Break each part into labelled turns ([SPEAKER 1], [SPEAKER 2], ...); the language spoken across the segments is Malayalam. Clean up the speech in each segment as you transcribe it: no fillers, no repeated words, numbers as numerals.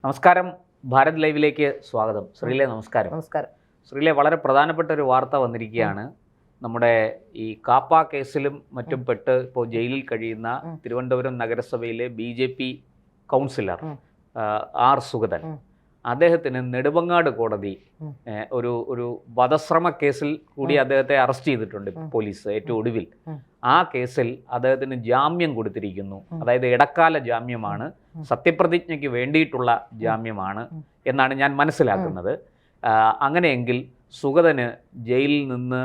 [SPEAKER 1] നമസ്കാരം, ഭാരത് ലൈവിലേക്ക് സ്വാഗതം. ശ്രീലെ നമസ്കാരം.
[SPEAKER 2] നമസ്കാരം.
[SPEAKER 1] ശ്രീലെ, വളരെ പ്രധാനപ്പെട്ട ഒരു വാർത്ത വന്നിരിക്കുകയാണ്. നമ്മുടെ ഈ കാപ്പ കേസിലും മറ്റും പെട്ട് ഇപ്പോൾ ജയിലിൽ കഴിയുന്ന തിരുവനന്തപുരം നഗരസഭയിലെ BJP കൗൺസിലർ ആർ സുഗതൻ, അദ്ദേഹത്തിന് നെടുമങ്ങാട് കോടതി ഒരു വധശ്രമ കേസിൽ കൂടി അദ്ദേഹത്തെ അറസ്റ്റ് ചെയ്തിട്ടുണ്ട് പോലീസ്. ഏറ്റവും ഒടുവിൽ ആ കേസിൽ അദ്ദേഹത്തിന് ജാമ്യം കൊടുത്തിരിക്കുന്നു. അതായത് ഇടക്കാല ജാമ്യമാണ്, സത്യപ്രതിജ്ഞയ്ക്ക് വേണ്ടിയിട്ടുള്ള ജാമ്യമാണ് എന്നാണ് ഞാൻ മനസ്സിലാക്കുന്നത്. അങ്ങനെയെങ്കിൽ സുഗതന് ജയിലിൽ നിന്ന്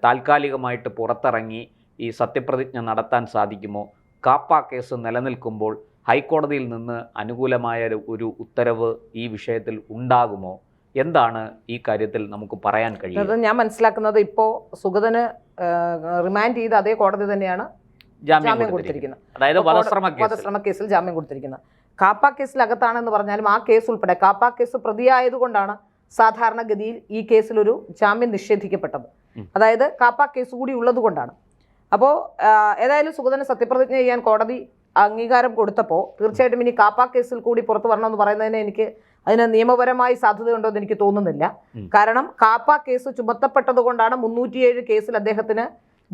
[SPEAKER 1] താൽക്കാലികമായിട്ട് പുറത്തിറങ്ങി ഈ സത്യപ്രതിജ്ഞ നടത്താൻ സാധിക്കുമോ? കാപ്പ കേസ് നിലനിൽക്കുമ്പോൾ ഹൈക്കോടതിയിൽ നിന്ന് അനുകൂലമായ ഒരു ഉത്തരവ് ഈ വിഷയത്തിൽ ഉണ്ടാകുമോ? എന്താണ് ഈ കാര്യത്തിൽ നമുക്ക് പറയാൻ കഴിയുന്നത്?
[SPEAKER 2] ഞാൻ മനസ്സിലാക്കുന്നത് ഇപ്പോൾ സുഗതന് റിമാൻഡ് ചെയ്ത് അതേ കോടതി തന്നെയാണ് ജാമ്യം കൊടുത്തിരിക്കുന്നത്.
[SPEAKER 1] അതായത് വധശ്രമ
[SPEAKER 2] കേസിൽ ജാമ്യം കൊടുത്തിരിക്കുന്നത്. കാപ്പ കേസിലകത്താണെന്ന് പറഞ്ഞാലും ആ കേസ് ഉൾപ്പെടെ കാപ്പ കേസ് പ്രതിയായതുകൊണ്ടാണ് സാധാരണഗതിയിൽ ഈ കേസിലൊരു ജാമ്യം നിഷേധിക്കപ്പെട്ടത്. അതായത് കാപ്പ കേസ് കൂടി ഉള്ളത് കൊണ്ടാണ്. അപ്പോൾ ഏതായാലും സുഗതന് സത്യപ്രതിജ്ഞ ചെയ്യാൻ കോടതി അംഗീകാരം കൊടുത്തപ്പോൾ തീർച്ചയായിട്ടും ഇനി കാപ്പ കേസിൽ കൂടി പുറത്തു വരണമെന്ന് പറയുന്നതിന് അതിന് നിയമപരമായി സാധ്യതയുണ്ടോ എന്ന് എനിക്ക് തോന്നുന്നില്ല. കാരണം കാപ്പ കേസ് ചുമത്തപ്പെട്ടത് കൊണ്ടാണ് 307 കേസിൽ അദ്ദേഹത്തിന്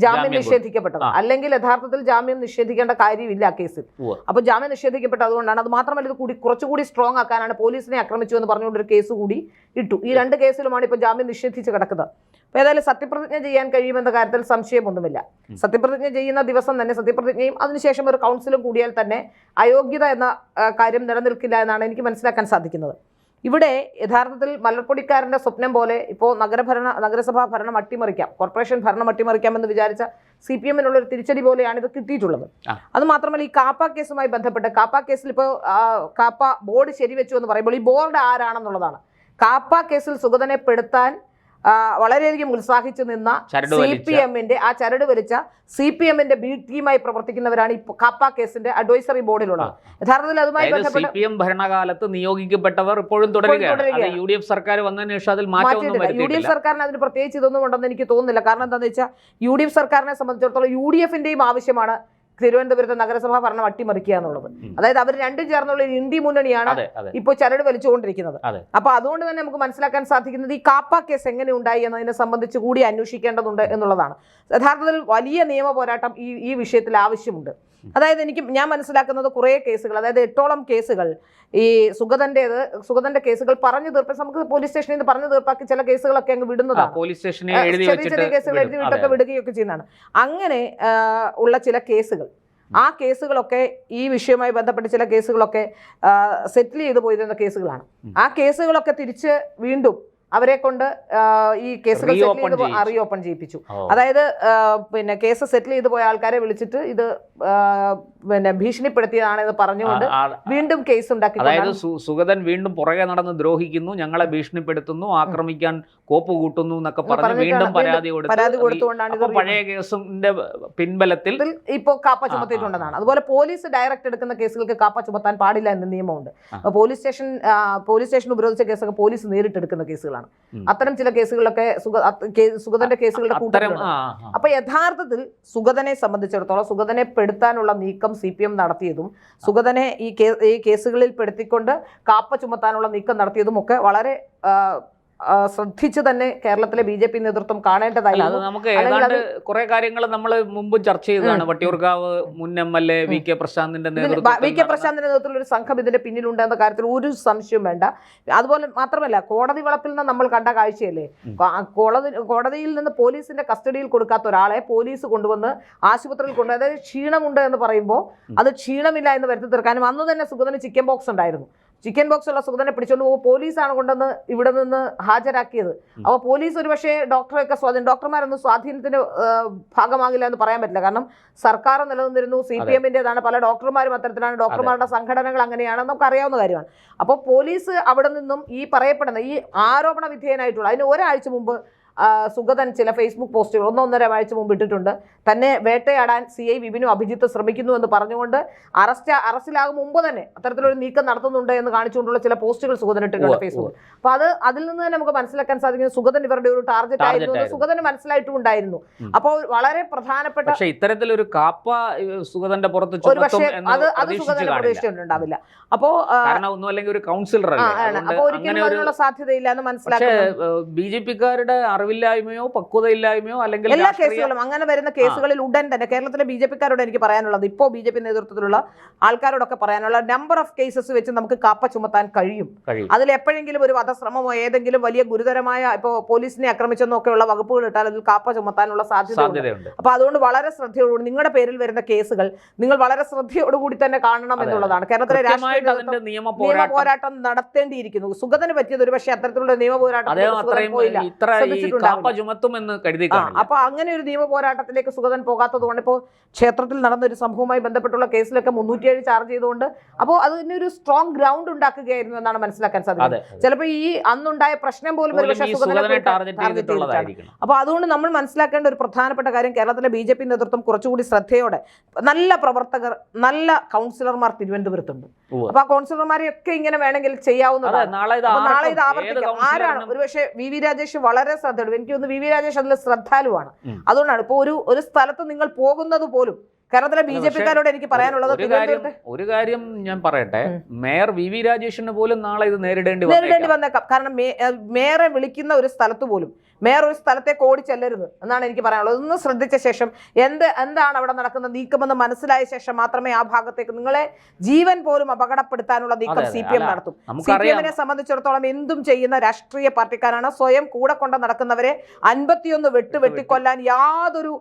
[SPEAKER 2] ജാമ്യം നിഷേധിക്കപ്പെട്ടത്. അല്ലെങ്കിൽ യഥാർത്ഥത്തിൽ ജാമ്യം നിഷേധിക്കേണ്ട കാര്യമില്ല ആ കേസിൽ. അപ്പൊ ജാമ്യം നിഷേധിക്കപ്പെട്ടത് അതുകൊണ്ടാണ്. അത് മാത്രമല്ല, ഇത് കുറച്ചുകൂടി സ്ട്രോങ് ആക്കാനാണ് പോലീസിനെ ആക്രമിച്ചു എന്ന് പറഞ്ഞുകൊണ്ടൊരു കേസ് കൂടി ഇട്ടു. ഈ 2 കേസിലുമാണ് ഇപ്പൊ ജാമ്യം നിഷേധിച്ച് കിടക്കുന്നത്. അപ്പൊ ഏതായാലും സത്യപ്രതിജ്ഞ ചെയ്യാൻ കഴിയുമെന്ന കാര്യത്തിൽ സംശയമൊന്നുമില്ല. സത്യപ്രതിജ്ഞ ചെയ്യുന്ന ദിവസം തന്നെ സത്യപ്രതിജ്ഞയും അതിനുശേഷം ഒരു കൗൺസിലും കൂടിയാൽ തന്നെ അയോഗ്യത എന്ന കാര്യം നിലനിൽക്കില്ല എന്നാണ് എനിക്ക് മനസ്സിലാക്കാൻ സാധിക്കുന്നത്. ഇവിടെ യഥാർത്ഥത്തിൽ മലർപ്പൊടിക്കാരൻ്റെ സ്വപ്നം പോലെ ഇപ്പോൾ നഗരസഭാ ഭരണം അട്ടിമറിക്കാം, കോർപ്പറേഷൻ ഭരണം അട്ടിമറിക്കാമെന്ന് വിചാരിച്ച CPM-നുള്ളൊരു തിരിച്ചടി പോലെയാണ് ഇത് കിട്ടിയിട്ടുള്ളത്. അത് മാത്രമല്ല, ഈ കാപ്പ കേസുമായി ബന്ധപ്പെട്ട് കാപ്പ കേസിൽ ഇപ്പോൾ കാപ്പ ബോർഡ് ശരിവെച്ചു എന്ന് പറയുമ്പോൾ ഈ ബോർഡ് ആരാണെന്നുള്ളതാണ്. കാപ്പ കേസിൽ സുഗതനെ പെടുത്താൻ വളരെയധികം ഉത്സാഹിച്ചു നിന്ന CPM-ന്റെ ആ ചരട് വലിച്ച CPM-ന്റെ ബി ടീമായി പ്രവർത്തിക്കുന്നവരാണ് ഈ കാപ്പ കേസിന്റെ അഡ്വൈസറി ബോർഡിലുള്ളത്. യഥാർത്ഥത്തിൽ അതുമായി ബന്ധപ്പെട്ട്
[SPEAKER 1] CPM ഭരണകാലത്ത് നിയോഗിക്കപ്പെട്ടവർ ഇപ്പോഴും തുടരുകയാണ്. UDF സർക്കാർ വന്നതിന് ശേഷം അതിൽ മാറ്റമൊന്നും
[SPEAKER 2] UDF സർക്കാരിന് അതിന് പ്രത്യേകിച്ച് ഇതൊന്നും ഉണ്ടെന്ന് എനിക്ക് തോന്നുന്നില്ല. കാരണം എന്താണെന്ന് വെച്ചാൽ UDF സർക്കാരിനെ സംബന്ധിച്ചിടത്തോളം UDF-ന്റെയും ആവശ്യമാണ് തിരുവനന്തപുരത്ത് നഗരസഭാ ഭരണം അട്ടിമറിക്കുക എന്നുള്ളത്. അതായത് അവർ രണ്ടും ചേർന്നുള്ള ഇന്ത്യ മുന്നണിയാണ് ഇപ്പോൾ ചരട് വലിച്ചുകൊണ്ടിരിക്കുന്നത്. അപ്പൊ അതുകൊണ്ട് തന്നെ നമുക്ക് മനസ്സിലാക്കാൻ സാധിക്കുന്നത് ഈ കാപ്പ കേസ് എങ്ങനെ ഉണ്ടായി എന്നതിനെ സംബന്ധിച്ച് കൂടി അന്വേഷിക്കേണ്ടതുണ്ട് എന്നുള്ളതാണ്. യഥാർത്ഥത്തിൽ വലിയ നിയമ പോരാട്ടം ഈ വിഷയത്തിൽ ആവശ്യമുണ്ട്. അതായത് ഞാൻ മനസ്സിലാക്കുന്നത് കുറേ കേസുകൾ, അതായത് 8ഓളം കേസുകൾ ഈ സുഗതന്റെ കേസുകൾ പറഞ്ഞു തീർപ്പാക്കി, നമുക്ക് പോലീസ് സ്റ്റേഷനിൽ നിന്ന് പറഞ്ഞു തീർപ്പാക്കി ചില കേസുകളൊക്കെ അങ്ങ് വിടുന്നതാണ്. ചെറിയ കേസുകൾ എഴുതി വിട്ടൊക്കെ വിടുകയൊക്കെ ചെയ്യുന്നതാണ്. അങ്ങനെ ഉള്ള ചില കേസുകൾ, ആ കേസുകളൊക്കെ ഈ വിഷയവുമായി ബന്ധപ്പെട്ട് ചില കേസുകളൊക്കെ സെറ്റിൽ ചെയ്തു പോയിരുന്ന കേസുകളാണ്. ആ കേസുകളൊക്കെ തിരിച്ച് വീണ്ടും അവരെ കൊണ്ട് ഈ കേസുകൾ റീഓപ്പൺ ചെയ്യിപ്പിച്ചു. അതായത് കേസ് സെറ്റിൽ ചെയ്തു പോയ ആൾക്കാരെ വിളിച്ചിട്ട് ഇത് ഭീഷണിപ്പെടുത്തിയതാണെന്ന് പറഞ്ഞുകൊണ്ട് വീണ്ടും കേസ് ഉണ്ടാക്കി.
[SPEAKER 1] അതായത് സുഗതൻ വീണ്ടും പുറകെ നടന്ന് ദ്രോഹിക്കുന്നു, ഞങ്ങളെ ഭീഷണിപ്പെടുത്തുന്നു, ആക്രമിക്കാൻ കോപ്പ് കൂട്ടുന്നു എന്നൊക്കെ പറഞ്ഞ് വീണ്ടും പരാതി കൊടുത്തുകൊണ്ടാണ് പഴയ കേസിന്റെ പിൻബലത്തിൽ
[SPEAKER 2] ഇപ്പോ കാപ്പ ചുമത്തിയിട്ടുണ്ടെന്നാണ്. അതുപോലെ പോലീസ് ഡയറക്റ്റ് എടുക്കുന്ന കേസുകൾക്ക് കാപ്പ ചുമത്താൻ പാടില്ല എന്ന നിയമമുണ്ട്. പോലീസ് സ്റ്റേഷൻ ഉപരോധിച്ച കേസൊക്കെ പോലീസ് നേരിട്ട് എടുക്കുന്ന കേസുകളാണ്. അത്തരം ചില കേസുകളിലൊക്കെ സുഗതന്റെ കേസുകളുടെ കൂട്ടത്തിലുണ്ട്. അപ്പൊ യഥാർത്ഥത്തിൽ സുഗതനെ സംബന്ധിച്ചിടത്തോളം സുഗതനെ പെടുത്താനുള്ള നീക്കം CPM നടത്തിയതും സുഗതനെ ഈ കേസുകളിൽ പെടുത്തിക്കൊണ്ട് കാപ്പ ചുമത്താനുള്ള നീക്കം നടത്തിയതും ഒക്കെ വളരെ ശ്രദ്ധിച്ച് തന്നെ കേരളത്തിലെ BJP നേതൃത്വം കാണേണ്ടതായിരുന്നു.
[SPEAKER 1] നമുക്ക് ഏതാണ്ട് കുറെ കാര്യങ്ങൾ നമ്മൾ മുമ്പ് ചർച്ച ചെയ്തതാണ്. വട്ടിയൂർക്കാവ് മുൻ MLA VK പ്രശാന്തിന്റെ
[SPEAKER 2] നേതൃത്വത്തിൽ ഒരു സംഘം ഇതിന്റെ പിന്നിലുണ്ട് എന്ന കാര്യത്തിൽ ഒരു സംശയവും വേണ്ട. അതുപോലെ മാത്രമല്ല, കോടതി വളപ്പിൽ നിന്ന് നമ്മൾ കണ്ട കാഴ്ചയല്ലേ, കോടതിയിൽ നിന്ന് പോലീസിന്റെ കസ്റ്റഡിയിൽ കൊടുക്കാത്ത ഒരാളെ പോലീസ് കൊണ്ടുവന്ന് ആശുപത്രിയിൽ കൊണ്ടുപോയി, അതായത് ക്ഷീണമുണ്ട് എന്ന് പറയുമ്പോൾ അത് ക്ഷീണമില്ല എന്ന് വരുത്തി തീർക്കാനും അന്ന് തന്നെ സുഗതന് ചിക്കൻ ബോക്സ് ഉണ്ടായിരുന്നു. ചിക്കൻ ബോക്സ് ഉള്ള സുഗതനെ പിടിച്ചുകൊണ്ട് പോകുമ്പോൾ പോലീസാണ് കൊണ്ടുവന്ന് ഇവിടെ നിന്ന് ഹാജരാക്കിയത്. അപ്പോൾ പോലീസ് ഒരുപക്ഷെ ഡോക്ടർമാരൊന്നും സ്വാധീനത്തിന് ഭാഗമാകില്ല എന്ന് പറയാൻ പറ്റില്ല. കാരണം സർക്കാർ നിലനിന്നിരുന്നു, CPM-ന്റേതാണ്, പല ഡോക്ടർമാരും അത്തരത്തിലാണ്, ഡോക്ടർമാരുടെ സംഘടനകൾ അങ്ങനെയാണ്, നമുക്ക് അറിയാവുന്ന കാര്യമാണ്. അപ്പോൾ പോലീസ് അവിടെ നിന്നും ഈ പറയപ്പെടുന്ന ഈ ആരോപണ വിധേയനായിട്ടുള്ള അതിന് ഒരാഴ്ച മുമ്പ് സുഗതൻ ചില ഫേസ്ബുക്ക് പോസ്റ്റുകൾ 1-1.5 ആഴ്ച മുമ്പ് ഇട്ടിട്ടുണ്ട്. തന്നെ വേട്ടയാടാൻ CI വിപിനും അഭിജിത്ത് ശ്രമിക്കുന്നു എന്ന് പറഞ്ഞുകൊണ്ട് അറസ്റ്റിലാകും മുമ്പ് തന്നെ അത്തരത്തിലൊരു നീക്കം നടത്തുന്നുണ്ട് എന്ന് കാണിച്ചുകൊണ്ടുള്ള ചില പോസ്റ്റുകൾ സുഗതൻ ഇട്ടിട്ടുണ്ട് ഫേസ്ബുക്ക്. അപ്പൊ അതിൽ നിന്ന് തന്നെ നമുക്ക് മനസ്സിലാക്കാൻ സാധിക്കുന്നത് സുഗതൻ ഇവരുടെ ഒരു ടാർഗറ്റ് ആയിരുന്നു, സുഗതന് മനസ്സിലായിട്ടും ഉണ്ടായിരുന്നു. അപ്പോൾ വളരെ പ്രധാനപ്പെട്ട
[SPEAKER 1] ഇത്തരത്തിലൊരു കാപ്പ സുഗതന്റെ പുറത്ത്
[SPEAKER 2] അത് സുഗതന്റെ പ്രതീക്ഷയുണ്ടാവില്ല. അപ്പോ
[SPEAKER 1] ഒരു കൗൺസിലർ
[SPEAKER 2] അപ്പൊ ഒരിക്കലും അതിനുള്ള സാധ്യതയില്ല എന്ന് മനസ്സിലാക്കുന്നു.
[SPEAKER 1] BJP-ക്കാരുടെ അറിവില്ലായ്മയോ പക്വതയില്ലായ്മയോ അല്ലെങ്കിൽ
[SPEAKER 2] എല്ലാ കേസുകളും അങ്ങനെ വരുന്ന കേസുകളിൽ ഉടൻ തന്നെ കേരളത്തിലെ BJP-ക്കാരോട് എനിക്ക് പറയാനുള്ളത്, ഇപ്പോൾ BJP നേതൃത്വത്തിലുള്ള ആൾക്കാരോടൊക്കെ പറയാനുള്ള നമ്പർ ഓഫ് കേസസ് വെച്ച് നമുക്ക് കാപ്പ ചുമത്താൻ കഴിയും. അതിൽ എപ്പോഴെങ്കിലും ഒരു വധശ്രമമോ ഏതെങ്കിലും വലിയ ഗുരുതരമായ ഇപ്പോ പോലീസിനെ ആക്രമിച്ചെന്നൊക്കെയുള്ള വകുപ്പുകൾ ഇട്ടാൽ അതിൽ കാപ്പ ചുമത്താനുള്ള സാധ്യതയുണ്ട്. അപ്പൊ അതുകൊണ്ട് വളരെ ശ്രദ്ധയോടുകൂടി നിങ്ങളുടെ പേരിൽ വരുന്ന കേസുകൾ നിങ്ങൾ വളരെ ശ്രദ്ധയോടുകൂടി തന്നെ കാണണം എന്നുള്ളതാണ്. കേരളത്തിലെ രാഷ്ട്രീയ നിയമ പോരാട്ടം നടത്തേണ്ടിയിരിക്കുന്നു. സുഗതന് പറ്റിയത് ഒരു പക്ഷേ അത്തരത്തിലുള്ള നിയമ പോരാട്ടം അപ്പൊ അങ്ങനെ ഒരു നിയമ പോരാട്ടത്തിലേക്ക് സുഗതൻ പോകാത്തത് കൊണ്ട് ഇപ്പോൾ ക്ഷേത്രത്തിൽ നടന്ന ഒരു സംഭവവുമായി ബന്ധപ്പെട്ടുള്ള കേസിലൊക്കെ 307 ചാർജ് ചെയ്തുകൊണ്ട് അപ്പോൾ അതിന് ഒരു സ്ട്രോങ് ഗ്രൗണ്ട് ഉണ്ടാക്കുകയായിരുന്നു എന്നാണ് മനസ്സിലാക്കാൻ സാധിക്കുന്നത്. ചിലപ്പോൾ ഈ അന്നുണ്ടായ പ്രശ്നം പോലും ഒരു പക്ഷേ സുഗതനെ ടാർഗറ്റ് ചെയ്തിട്ടാണ്. അപ്പൊ അതുകൊണ്ട് നമ്മൾ മനസ്സിലാക്കേണ്ട ഒരു പ്രധാനപ്പെട്ട കാര്യം, കേരളത്തിലെ BJP നേതൃത്വം കുറച്ചുകൂടി ശ്രദ്ധയോടെ, നല്ല പ്രവർത്തകർ, നല്ല കൗൺസിലർമാർ തിരുവനന്തപുരത്തുണ്ട്. അപ്പൊ ആ കൗൺസിലർമാരെയൊക്കെ ഇങ്ങനെ വേണമെങ്കിൽ ചെയ്യാവുന്നതാണ്. നാളെ ഇത് ആവർത്തിക്കാം. ആരാണ് ഒരുപക്ഷെ VV രാജേഷ് വളരെ ശ്രദ്ധയോട്, എനിക്ക് തോന്നുന്നു VV രാജേഷ് അതിൽ ശ്രദ്ധാലുവാണ്. അതുകൊണ്ടാണ് ഇപ്പൊ ഒരു സ്ഥലത്ത് നിങ്ങൾ പോകുന്നത് പോലും കേരളത്തിലെ BJP-ക്കാരോട് എനിക്ക് പറയാനുള്ളത്,
[SPEAKER 1] ഒരു കാര്യം ഞാൻ പറയട്ടെ, മേയർ VV രാജേഷിന് പോലും നാളെ ഇത് നേരിടേണ്ടി
[SPEAKER 2] വന്നേക്കാം. കാരണം മേയറെ വിളിക്കുന്ന ഒരു സ്ഥലത്ത് പോലും മേയർ ഒരു സ്ഥലത്തേക്ക് ഓടി ചെല്ലരുത് എന്നാണ് എനിക്ക് പറയാനുള്ളത്. ഒന്ന് ശ്രദ്ധിച്ച ശേഷം എന്താണ് അവിടെ നടക്കുന്ന നീക്കമെന്ന് മനസ്സിലായ ശേഷം മാത്രമേ ആ ഭാഗത്തേക്ക്, നിങ്ങളെ ജീവൻ പോലും അപകടപ്പെടുത്താനുള്ള നീക്കം CPM നടത്തും. CPM-നെ സംബന്ധിച്ചിടത്തോളം എന്തും ചെയ്യുന്ന രാഷ്ട്രീയ പാർട്ടിക്കാരാണ്. സ്വയം കൂടെ കൊണ്ട് നടക്കുന്നവരെ 51 വെട്ടിക്കൊല്ലാൻ യാതൊരു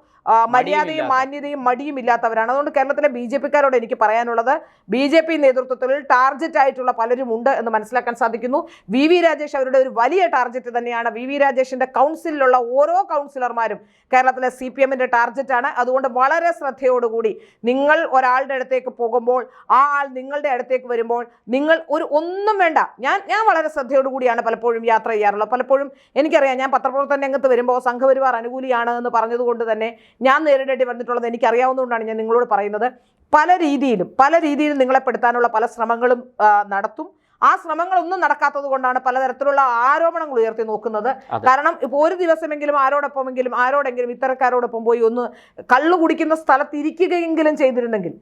[SPEAKER 2] മര്യാദയും മാന്യതയും മടിയും ഇല്ലാത്തവരാണ്. അതുകൊണ്ട് കേരളത്തിലെ BJP-ക്കാരോട് എനിക്ക് പറയാനുള്ളത്, BJP നേതൃത്വത്തിൽ ടാർഗറ്റ് ആയിട്ടുള്ള പലരും ഉണ്ട് എന്ന് മനസ്സിലാക്കാൻ സാധിക്കുന്നു. VV രാജേഷ് അവരുടെ ഒരു വലിയ ടാർഗറ്റ് തന്നെയാണ്. VV രാജേഷിന്റെ കൗൺസിലുള്ള ഓരോ കൗൺസിലർമാരും കേരളത്തിലെ CPM-ന്റെ ടാർഗറ്റാണ്. അതുകൊണ്ട് വളരെ ശ്രദ്ധയോടുകൂടി നിങ്ങൾ ഒരാളുടെ അടുത്തേക്ക് പോകുമ്പോൾ, ആ ആൾ നിങ്ങളുടെ അടുത്തേക്ക് വരുമ്പോൾ നിങ്ങൾ ഒന്നും വേണ്ട. ഞാൻ വളരെ ശ്രദ്ധയോടുകൂടിയാണ് പലപ്പോഴും യാത്ര ചെയ്യാറുള്ളത്. പലപ്പോഴും എനിക്കറിയാം, ഞാൻ പത്രപ്രവർത്തന രംഗത്ത് വരുമ്പോൾ സംഘപരിവാർ അനുകൂലിയാണ് എന്ന് പറഞ്ഞതുകൊണ്ട് തന്നെ ഞാൻ നേരിടേണ്ടി വന്നിട്ടുള്ളത് എനിക്കറിയാവുന്നതുകൊണ്ടാണ് ഞാൻ നിങ്ങളോട് പറയുന്നത്. പല രീതിയിലും നിങ്ങളെ പെടുത്താനുള്ള പല ശ്രമങ്ങളും നടത്തും. ആ ശ്രമങ്ങളൊന്നും നടക്കാത്തത് കൊണ്ടാണ് പലതരത്തിലുള്ള ആരോപണങ്ങൾ ഉയർത്തി നോക്കുന്നത്. കാരണം ഇപ്പോൾ ഒരു ദിവസമെങ്കിലും ആരോടെങ്കിലും ഇത്തരക്കാരോടൊപ്പം പോയി ഒന്ന് കള്ളു കുടിക്കുന്ന സ്ഥലത്ത് ഇരിക്കുകയെങ്കിലും ചെയ്തിരുന്നെങ്കിൽ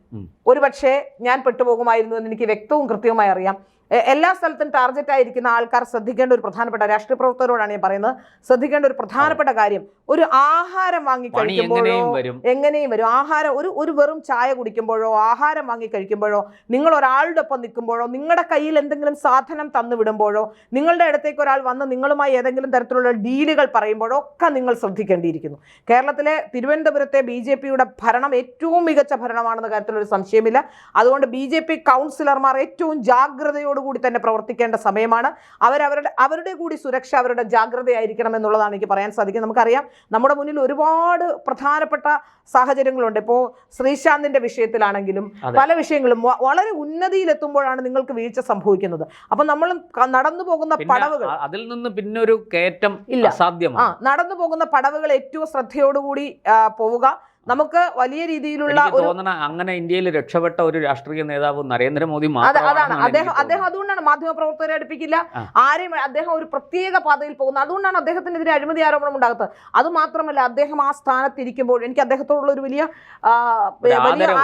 [SPEAKER 2] ഒരുപക്ഷെ ഞാൻ പെട്ടുപോകുമായിരുന്നു എന്ന് എനിക്ക് വ്യക്തവും കൃത്യവുമായി അറിയാം. എല്ലാ സ്ഥലത്തും ടാർഗറ്റ് ആയിരിക്കുന്ന ആൾക്കാർ ശ്രദ്ധിക്കേണ്ട ഒരു പ്രധാനപ്പെട്ട, രാഷ്ട്രീയ പ്രവർത്തകരോടാണ് ഞാൻ പറയുന്നത്, ശ്രദ്ധിക്കേണ്ട ഒരു പ്രധാനപ്പെട്ട കാര്യം, ഒരു ആഹാരം വാങ്ങി കഴിക്കുമ്പോഴോ എങ്ങനെയും വരും. ആഹാരം ഒരു വെറും ചായ കുടിക്കുമ്പോഴോ ആഹാരം വാങ്ങി കഴിക്കുമ്പോഴോ നിങ്ങൾ ഒരാളുടെ ഒപ്പം നിൽക്കുമ്പോഴോ നിങ്ങളുടെ കയ്യിൽ എന്തെങ്കിലും സാധനം തന്നു വിടുമ്പോഴോ നിങ്ങളുടെ അടുത്തേക്ക് ഒരാൾ വന്ന് നിങ്ങളുമായി ഏതെങ്കിലും തരത്തിലുള്ള ഡീലുകൾ പറയുമ്പോഴോ ഒക്കെ നിങ്ങൾ ശ്രദ്ധിക്കേണ്ടിയിരിക്കുന്നു. കേരളത്തിലെ തിരുവനന്തപുരത്തെ BJP-യുടെ ഭരണം ഏറ്റവും മികച്ച ഭരണമാണെന്ന കാര്യത്തിലൊരു സംശയമില്ല. അതുകൊണ്ട് BJP കൗൺസിലർമാർ ഏറ്റവും ജാഗ്രതയോട് കൂടി തന്നെ പ്രവർത്തിക്കേണ്ട സമയമാണ്. അവരുടെ കൂടി സുരക്ഷ, അവരുടെ ജാഗ്രതയായിരിക്കണം എന്നുള്ളതാണ് എനിക്ക് പറയാൻ സാധിക്കുന്നത്. നമുക്കറിയാം, നമ്മുടെ മുന്നിൽ ഒരുപാട് പ്രധാനപ്പെട്ട സാഹചര്യങ്ങളുണ്ട്. ഇപ്പോൾ ശ്രീശാന്തിന്റെ വിഷയത്തിലാണെങ്കിലും പല വിഷയങ്ങളും വളരെ ഉന്നതിയിലെത്തുമ്പോഴാണ് നിങ്ങൾക്ക് വീഴ്ച സംഭവിക്കുന്നത്. അപ്പൊ നമ്മൾ നടന്നു പോകുന്ന പടവുകൾ,
[SPEAKER 1] അതിൽ നിന്ന് പിന്നൊരു കയറ്റം ഇല്ല, സാധ്യമാണ്.
[SPEAKER 2] നടന്നു പോകുന്ന പടവുകൾ ഏറ്റവും ശ്രദ്ധയോടുകൂടി പോവുക. നമുക്ക് വലിയ രീതിയിലുള്ള
[SPEAKER 1] അങ്ങനെ ഇന്ത്യയിൽ രക്ഷപ്പെട്ട ഒരു രാഷ്ട്രീയ നേതാവ് നരേന്ദ്രമോദി
[SPEAKER 2] അതാണ്. അദ്ദേഹം അതുകൊണ്ടാണ് മാധ്യമപ്രവർത്തകരെ അടുപ്പിക്കില്ല ആരെയും. അദ്ദേഹം ഒരു പ്രത്യേക പാതയിൽ പോകുന്നു. അതുകൊണ്ടാണ് അദ്ദേഹത്തിനെതിരെ അഴിമതി ആരോപണം ഉണ്ടാകുന്നത്. അതുമാത്രമല്ല, അദ്ദേഹം ആ സ്ഥാനത്തിരിക്കുമ്പോൾ എനിക്ക് അദ്ദേഹത്തോടുള്ള ഒരു വലിയ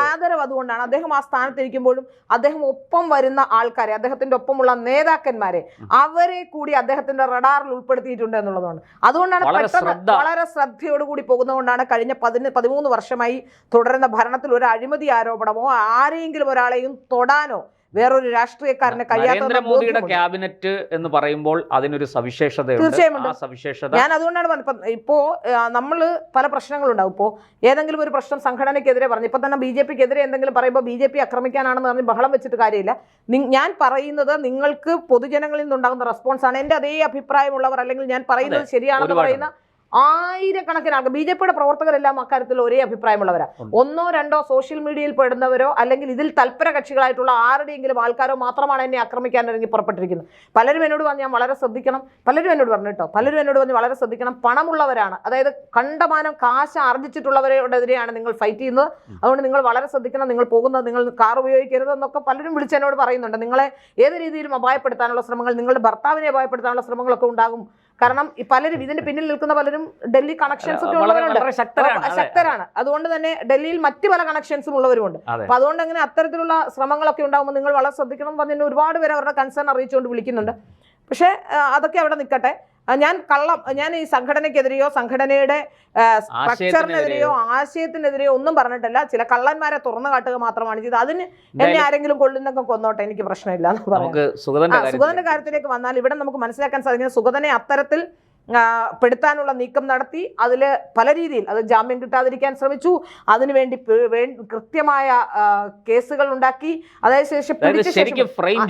[SPEAKER 2] ആദരവ് അതുകൊണ്ടാണ്. അദ്ദേഹം ആ സ്ഥാനത്തിരിക്കുമ്പോഴും അദ്ദേഹം ഒപ്പം വരുന്ന ആൾക്കാരെ, അദ്ദേഹത്തിന്റെ ഒപ്പമുള്ള നേതാക്കന്മാരെ, അവരെ കൂടി അദ്ദേഹത്തിന്റെ റഡാറിൽ ഉൾപ്പെടുത്തിയിട്ടുണ്ട് എന്നുള്ളതാണ്. അതുകൊണ്ടാണ് പെട്ടെന്ന് വളരെ ശ്രദ്ധയോടുകൂടി പോകുന്നതുകൊണ്ടാണ് കഴിഞ്ഞ 13 വർഷമായി തുടരുന്ന ഭരണത്തിൽ ഒരു അഴിമതി ആരോപണമോ ആരെങ്കിലും ഒരാളെയും തൊടാനോ വേറൊരു രാഷ്ട്രീയക്കാരനെ കഴിയാത്ത.
[SPEAKER 1] നരേന്ദ്രമോദിയുടെ ക്യാബിനറ്റ് എന്ന് പറയുമ്പോൾ അതിനൊരു സവിശേഷതയുണ്ട്.
[SPEAKER 2] ഞാൻ അതുകൊണ്ടാണ് ഇപ്പോ നമ്മൾ പല പ്രശ്നങ്ങളുണ്ടാവും. ഇപ്പോൾ ഏതെങ്കിലും ഒരു പ്രശ്നം സംഘടനയ്ക്കെതിരെ പറഞ്ഞു, ഇപ്പൊ തന്നെ BJP-ക്കെതിരെ എന്തെങ്കിലും പറയുമ്പോൾ BJP ആക്രമിക്കാനാണെന്ന് പറഞ്ഞ് ബഹളം വെച്ചിട്ട് കാര്യമില്ല. ഞാൻ പറയുന്നത് നിങ്ങൾക്ക് പൊതുജനങ്ങളിൽ നിന്നുണ്ടാകുന്ന റെസ്പോൺസ് ആണ്. എന്റെ അതേ അഭിപ്രായമുള്ളവർ അല്ലെങ്കിൽ ഞാൻ പറയുന്നത് ശരിയാണെന്ന് പറയുന്ന ആയിരക്കണക്കിന് ആൾക്കാർ BJP-യുടെ പ്രവർത്തകരെല്ലാം അക്കാര്യത്തിൽ ഒരേ അഭിപ്രായമുള്ളവരാണ്. ഒന്നോ രണ്ടോ സോഷ്യൽ മീഡിയയിൽ പെടുന്നവരോ അല്ലെങ്കിൽ ഇതിൽ തൽപര കക്ഷികളായിട്ടുള്ള ആരുടെയെങ്കിലും ആൾക്കാരോ മാത്രമാണ് എന്നെ ആക്രമിക്കാൻ ഇറങ്ങി പുറപ്പെട്ടിരിക്കുന്നത്. പലരും എന്നോട് പറഞ്ഞു ഞാൻ വളരെ ശ്രദ്ധിക്കണം, പലരും എന്നോട് പറഞ്ഞു കേട്ടോ, പലരും എന്നോട് പറഞ്ഞു വളരെ ശ്രദ്ധിക്കണം, പണമുള്ളവരാണ്, അതായത് കണ്ടമാനം കാശ് ആർജിച്ചിട്ടുള്ളവരെതിരെയാണ് നിങ്ങൾ ഫൈറ്റ് ചെയ്യുന്നത്, അതുകൊണ്ട് നിങ്ങൾ വളരെ ശ്രദ്ധിക്കണം, നിങ്ങൾ പോകുന്നത് നിങ്ങൾ കാർ ഉപയോഗിക്കരുത് എന്നൊക്കെ പലരും വിളിച്ചെന്നോട് പറയുന്നുണ്ട്. നിങ്ങളെ ഏത് രീതിയിലും അപായപ്പെടുത്താനുള്ള ശ്രമങ്ങൾ, നിങ്ങളുടെ ഭർത്താവിനെ അപായപ്പെടുത്താനുള്ള ശ്രമങ്ങളൊക്കെ ഉണ്ടാകും. കാരണം പലരും ഇതിന്റെ പിന്നിൽ നിൽക്കുന്ന പലരും ഡൽഹി കണക്ഷൻസ് ഒക്കെ ഉള്ളവരുണ്ട്, ശക്തരാണ്. അതുകൊണ്ട് തന്നെ ഡൽഹിയിൽ മറ്റു പല കണക്ഷൻസും ഉള്ളവരുമുണ്ട്. അപ്പൊ അതുകൊണ്ട് അങ്ങനെ അത്തരത്തിലുള്ള ശ്രമങ്ങളൊക്കെ ഉണ്ടാകുമ്പോൾ നിങ്ങൾ വളരെ ശ്രദ്ധിക്കണം എന്ന് പറഞ്ഞ് ഒരുപാട് പേര് അവരുടെ കൺസേൺ അറിയിച്ചുകൊണ്ട് വിളിക്കുന്നുണ്ട്. പക്ഷെ അതൊക്കെ അവിടെ നിൽക്കട്ടെ. ഞാൻ ഈ സംഘടനയ്ക്കെതിരെയോ സംഘടനയുടെ സ്ട്രക്ചറിനെതിരെയോ ആശയത്തിനെതിരെയോ ഒന്നും പറഞ്ഞിട്ടില്ല. ചില കള്ളന്മാരെ തുറന്നു കാട്ടുക മാത്രമാണ് ചെയ്തത്. അതിന് എന്നെ ആരെങ്കിലും കൊള്ളുന്നൊക്കെ കൊന്നോട്ടെ, എനിക്ക് പ്രശ്നമില്ല എന്ന് പറയാം. സുഗതന്റെ കാര്യത്തിലേക്ക് വന്നാൽ ഇവിടെ നമുക്ക് മനസ്സിലാക്കാൻ സാധിക്കുന്നത് സുഗതനെ അത്തരത്തിൽ പെടുത്താനുള്ള നീക്കം നടത്തി. അതിൽ പല രീതിയിൽ അത് ജാമ്യം കിട്ടാതിരിക്കാൻ ശ്രമിച്ചു, അതിനുവേണ്ടി കൃത്യമായ കേസുകൾ ഉണ്ടാക്കി. അതായത് ശേഷം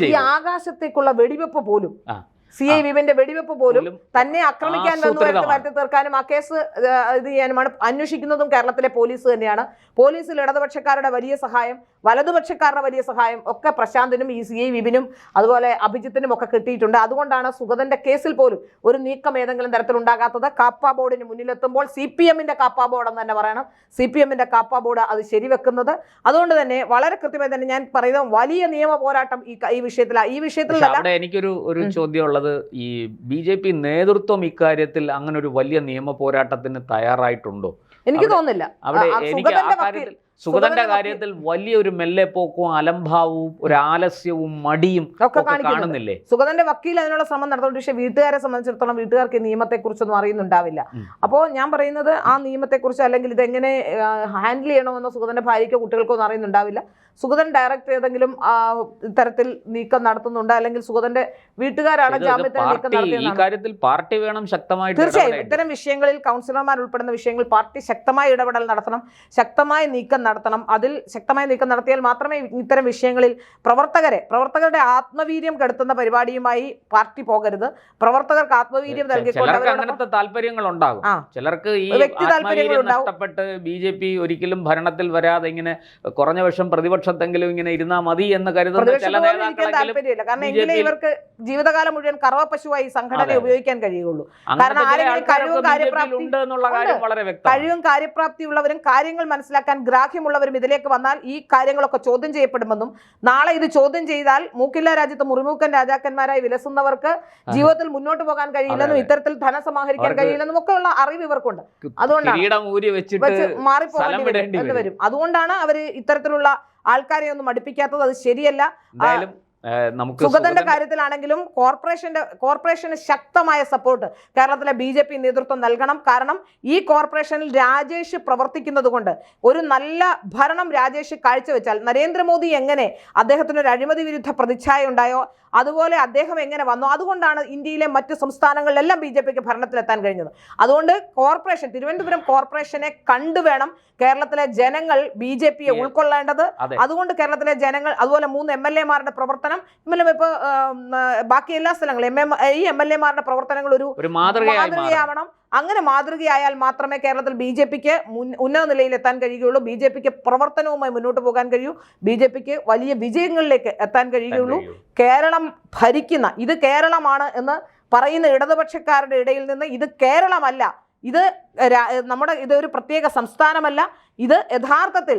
[SPEAKER 2] ഈ ആകാശത്തേക്കുള്ള വെടിവെപ്പ് പോലും CI വിപിന്റെ വെടിവെപ്പ് പോലും തന്നെ ആക്രമിക്കാൻ വരുത്തി തീർക്കാനും ആ കേസ് ഇത് ചെയ്യാനുമാണ് അന്വേഷിക്കുന്നതും കേരളത്തിലെ പോലീസ് തന്നെയാണ്. പോലീസിൽ ഇടതുപക്ഷക്കാരുടെ വലിയ സഹായം, വലതുപക്ഷക്കാരുടെ വലിയ സഹായം ഒക്കെ പ്രശാന്തിനും ഈ CI വിപിനും അതുപോലെ അഭിജിത്തിനും ഒക്കെ കിട്ടിയിട്ടുണ്ട്. അതുകൊണ്ടാണ് സുഗതന്റെ കേസിൽ പോലും ഒരു നീക്കം ഏതെങ്കിലും തരത്തിലുണ്ടാകാത്തത്. കാപ്പ ബോർഡിന് മുന്നിലെത്തുമ്പോൾ CPM-ന്റെ കാപ്പ ബോർഡ് എന്ന് തന്നെ പറയണം, CPM-ന്റെ കാപ്പ ബോർഡ് അത് ശരിവെക്കുന്നത്. അതുകൊണ്ട് തന്നെ വളരെ കൃത്യമായി തന്നെ ഞാൻ പറയുന്നത് വലിയ നിയമ പോരാട്ടം ഈ വിഷയത്തിൽ
[SPEAKER 1] എനിക്കൊരു ചോദ്യമുള്ളത്, ഈ BJP നേതൃത്വം ഇക്കാര്യത്തിൽ അങ്ങനെ ഒരു വലിയ നിയമ പോരാട്ടത്തിന് തയ്യാറായിട്ടുണ്ടോ?
[SPEAKER 2] എനിക്ക് തോന്നുന്നില്ല.
[SPEAKER 1] സുഗതന്റെ കാര്യത്തിൽ വലിയൊരു മെല്ലെപ്പോക്കും അലംഭാവവും ഒരു ആലസ്യവും മടിയും ഒക്കെ കാണുന്നില്ലേ?
[SPEAKER 2] സുഗതന്റെ വക്കീൽ അതിനുള്ള ശ്രമം നടത്തുന്നുണ്ട്. പക്ഷേ വീട്ടുകാരെ സംബന്ധിച്ചിടത്തോളം വീട്ടുകാർക്ക് നിയമത്തെക്കുറിച്ചൊന്നും അറിയുന്നുണ്ടാവില്ല. അപ്പോൾ ഞാൻ പറയുന്നത് ആ നിയമത്തെക്കുറിച്ച് അല്ലെങ്കിൽ ഇതെങ്ങനെ ഹാൻഡിൽ ചെയ്യണമെന്നോ സുഗതന്റെ ഭാര്യയ്ക്കോ കുട്ടികൾക്കോ ഒന്നും അറിയുന്നുണ്ടാവില്ല. സുഗതൻ ഡയറക്റ്റ് ഏതെങ്കിലും ഇത്തരത്തിൽ നീക്കം നടത്തുന്നുണ്ട്, അല്ലെങ്കിൽ സുഗതന്റെ വീട്ടുകാരാണ് ജാമ്യത്തിന് നീക്കം നടത്തിയത്.
[SPEAKER 1] പാർട്ടി വേണം ശക്തമായിട്ട്.
[SPEAKER 2] തീർച്ചയായും ഇത്തരം വിഷയങ്ങളിൽ കൗൺസിലർമാർ ഉൾപ്പെടുന്ന വിഷയങ്ങളിൽ പാർട്ടി ശക്തമായ ഇടപെടൽ നടത്തണം, ശക്തമായ നീക്കം നടത്തണം. അതിൽ ശക്തമായ നീക്കം നടത്തിയാൽ മാത്രമേ ഇത്തരം വിഷയങ്ങളിൽ പ്രവർത്തകരുടെ ആത്മവീര്യം കെടുത്തുന്ന പരിപാടിയുമായി പാർട്ടി പോകരുത്. പ്രവർത്തകർക്ക് ആത്മവീര്യം
[SPEAKER 1] നൽകിക്കൊണ്ട് താല്പര്യങ്ങൾ ഉണ്ടാകും. ചിലർക്ക് ഈ ആത്മവീര്യം നഷ്ടപ്പെട്ട് BJP ഒരിക്കലും ഭരണത്തിൽ വരാതെ ഇങ്ങനെ കുറഞ്ഞ വർഷം പ്രതിപക്ഷത്തെങ്കിലും ഇങ്ങനെ ഇരുന്നാ മതി എന്ന് കരുതുന്ന ചില
[SPEAKER 2] താല്പര്യമില്ല. കാരണം എങ്കിലേ ഇവർക്ക് ജീവിതകാലം മുഴുവൻ കറവ പശുവായി സംഘടന ഉപയോഗിക്കാൻ കഴിയുള്ളൂ. കാരണം കഴിവും കാര്യപ്രാപ്തിയുള്ളവരും കാര്യങ്ങൾ മനസ്സിലാക്കാൻ ഗ്രാഹ്യമുള്ളവരും ഇതിലേക്ക് വന്നാൽ ഈ കാര്യങ്ങളൊക്കെ ചോദ്യം ചെയ്യപ്പെടുമെന്നും നാളെ ഇത് ചോദ്യം ചെയ്താൽ മൂക്കില്ല രാജ്യത്ത് മുറിമൂക്കൻ രാജാക്കന്മാരായി വിലസുന്നവർക്ക് ജീവിതത്തിൽ മുന്നോട്ട് പോകാൻ കഴിയില്ലെന്നും ഇത്തരത്തിൽ ധനം സമാഹരിക്കാൻ കഴിയില്ലെന്നും ഒക്കെ ഉള്ള അറിവ് ഇവർക്കുണ്ട്. അതുകൊണ്ടാണ് മാറിപ്പോകേണ്ടി വരും. അതുകൊണ്ടാണ് അവർ ഇത്തരത്തിലുള്ള ആൾക്കാരെ ഒന്നും അടുപ്പിക്കാത്തത്. അത് ശരിയല്ല. സുഗതന്റെ കാര്യത്തിലാണെങ്കിലും കോർപ്പറേഷന് ശക്തമായ സപ്പോർട്ട് കേരളത്തിലെ BJP നേതൃത്വം നൽകണം. കാരണം ഈ കോർപ്പറേഷനിൽ രാജേഷ് പ്രവർത്തിക്കുന്നത് കൊണ്ട് ഒരു നല്ല ഭരണം രാജേഷ് കാഴ്ചവെച്ചാൽ നരേന്ദ്രമോദി എങ്ങനെ അദ്ദേഹത്തിന് ഒരു അഴിമതി വിരുദ്ധ പ്രതിച്ഛായ ഉണ്ടായോ അതുപോലെ അദ്ദേഹം എങ്ങനെ വന്നു, അതുകൊണ്ടാണ് ഇന്ത്യയിലെ മറ്റ് സംസ്ഥാനങ്ങളിലെല്ലാം BJPക്ക് ഭരണത്തിലെത്താൻ കഴിഞ്ഞത്. അതുകൊണ്ട് തിരുവനന്തപുരം കോർപ്പറേഷനെ കണ്ടുവേണം കേരളത്തിലെ ജനങ്ങൾ BJPയെ ഉൾക്കൊള്ളേണ്ടത്. അതുകൊണ്ട് കേരളത്തിലെ ജനങ്ങൾ അതുപോലെ 3 MLA-മാരുടെ പ്രവർത്തനം ഇപ്പോൾ ബാക്കി എല്ലാ സ്ഥലങ്ങളും ഈ MLA-മാരുടെ പ്രവർത്തനങ്ങൾ ഒരു മാതൃകയാവണം. അങ്ങനെ മാതൃകയായാൽ മാത്രമേ കേരളത്തിൽ BJPക്ക് ഉന്നത നിലയിൽ എത്താൻ കഴിയുകയുള്ളൂ, BJPക്ക് പ്രവർത്തനവുമായി മുന്നോട്ട് പോകാൻ കഴിയൂ, BJPക്ക് വലിയ വിജയങ്ങളിലേക്ക് എത്താൻ കഴിയുകയുള്ളൂ. കേരളം ഭരിക്കുന്ന ഇത് കേരളമാണ് എന്ന് പറയുന്ന ഇടതുപക്ഷക്കാരുടെ ഇടയിൽ നിന്ന് ഇത് കേരളമല്ല, ഇതൊരു പ്രത്യേക സംസ്ഥാനമല്ല, ഇത് യഥാർത്ഥത്തിൽ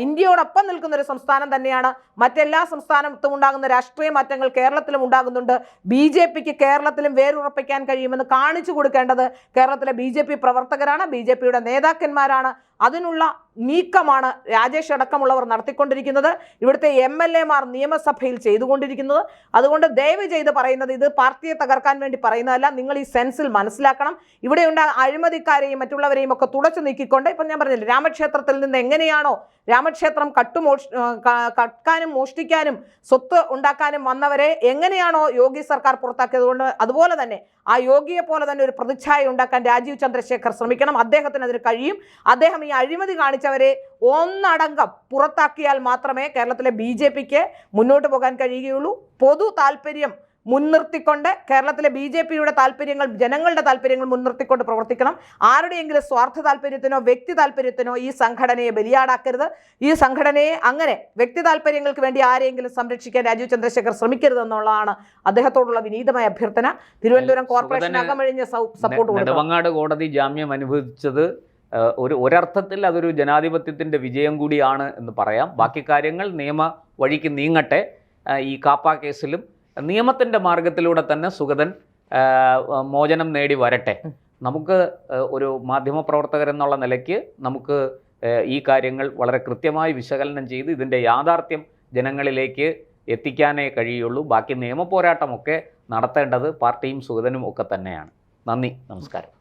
[SPEAKER 2] ഇന്ത്യയോടൊപ്പം നിൽക്കുന്ന ഒരു സംസ്ഥാനം തന്നെയാണ്. മറ്റെല്ലാ സംസ്ഥാനത്തും ഉണ്ടാകുന്ന രാഷ്ട്രീയ മാറ്റങ്ങൾ കേരളത്തിലും ഉണ്ടാകുന്നുണ്ട്. BJPക്ക് കേരളത്തിലും വേരുറപ്പിക്കാൻ കഴിയുമെന്ന് കാണിച്ചു കൊടുക്കേണ്ടത് കേരളത്തിലെ BJP പ്രവർത്തകരാണ്, BJPയുടെ നേതാക്കന്മാരാണ്. അതിനുള്ള നീക്കമാണ് രാജേഷ് അടക്കമുള്ളവർ നടത്തിക്കൊണ്ടിരിക്കുന്നത്, ഇവിടുത്തെ MLA-മാർ നിയമസഭയിൽ ചെയ്തുകൊണ്ടിരിക്കുന്നത്. അതുകൊണ്ട് ദയവ് ചെയ്ത് പറയുന്നത് ഇത് പാർട്ടിയെ തകർക്കാൻ വേണ്ടി പറയുന്നതല്ല. നിങ്ങൾ ഈ സെൻസിൽ മനസ്സിലാക്കണം. ഇവിടെയുണ്ട അഴിമതിക്കാരെയും മറ്റുള്ളവരെയും ഒക്കെ തുടച്ചു നീക്കിക്കൊണ്ട് ഇപ്പം ഞാൻ പറഞ്ഞില്ല, രാമക്ഷേത്രത്തിൽ നിന്ന് എങ്ങനെയാണോ രാമക്ഷേത്രം കട്കാനും മോഷ്ടിക്കാനും സ്വത്ത് ഉണ്ടാക്കാനും വന്നവരെ എങ്ങനെയാണോ യോഗി സർക്കാർ പുറത്താക്കിയതുകൊണ്ട് അതുപോലെ തന്നെ ആ യോഗിയെ പോലെ തന്നെ ഒരു പ്രതിച്ഛായ ഉണ്ടാക്കാൻ രാജീവ് ചന്ദ്രശേഖർ ശ്രമിക്കണം. അദ്ദേഹത്തിന് അതിന് കഴിയും. അദ്ദേഹം ഈ അഴിമതി കാണിച്ചവരെ ഒന്നടങ്കം പുറത്താക്കിയാൽ മാത്രമേ കേരളത്തിലെ BJPക്ക് മുന്നോട്ട് പോകാൻ കഴിയുകയുള്ളൂ. പൊതു താല്പര്യം മുൻനിർത്തിക്കൊണ്ട് കേരളത്തിലെ BJPയുടെ താല്പര്യങ്ങൾ, ജനങ്ങളുടെ താല്പര്യങ്ങൾ മുൻനിർത്തിക്കൊണ്ട് പ്രവർത്തിക്കണം. ആരുടെയെങ്കിലും സ്വാർത്ഥ താല്പര്യത്തിനോ വ്യക്തി താല്പര്യത്തിനോ ഈ സംഘടനയെ ബലിയാടാക്കരുത്. ഈ സംഘടനയെ അങ്ങനെ വ്യക്തി താല്പര്യങ്ങൾക്ക് വേണ്ടി ആരെങ്കിലും സംരക്ഷിക്കാൻ രാജീവ് ചന്ദ്രശേഖർ ശ്രമിക്കരുതെന്നുള്ളതാണ് അദ്ദേഹത്തോടുള്ള വിനീതമായ അഭ്യർത്ഥന. തിരുവനന്തപുരം കോർപ്പറേഷൻ അകമഴിഞ്ഞ സപ്പോർട്ട് കൊടുക്കണം.
[SPEAKER 1] നെടുമങ്ങാട് കോടതി ജാമ്യം അനുവദിച്ചത് ഒരർത്ഥത്തിൽ അതൊരു ജനാധിപത്യത്തിൻ്റെ വിജയം കൂടിയാണ് എന്ന് പറയാം. ബാക്കി കാര്യങ്ങൾ നിയമ വഴിക്ക് നീങ്ങട്ടെ. ഈ കാപ്പ കേസിലും നിയമത്തിൻ്റെ മാർഗത്തിലൂടെ തന്നെ സുഗതൻ മോചനം നേടി വരട്ടെ. നമുക്ക് ഒരു മാധ്യമപ്രവർത്തകരെന്നുള്ള നിലയ്ക്ക് നമുക്ക് ഈ കാര്യങ്ങൾ വളരെ കൃത്യമായി വിശകലനം ചെയ്ത് ഇതിൻ്റെ യാഥാർത്ഥ്യം ജനങ്ങളിലേക്ക് എത്തിക്കാനേ കഴിയുള്ളൂ. ബാക്കി നിയമ പോരാട്ടമൊക്കെ നടത്തേണ്ടത് പാർട്ടിയും സുഗതനും ഒക്കെ തന്നെയാണ്. നന്ദി, നമസ്കാരം.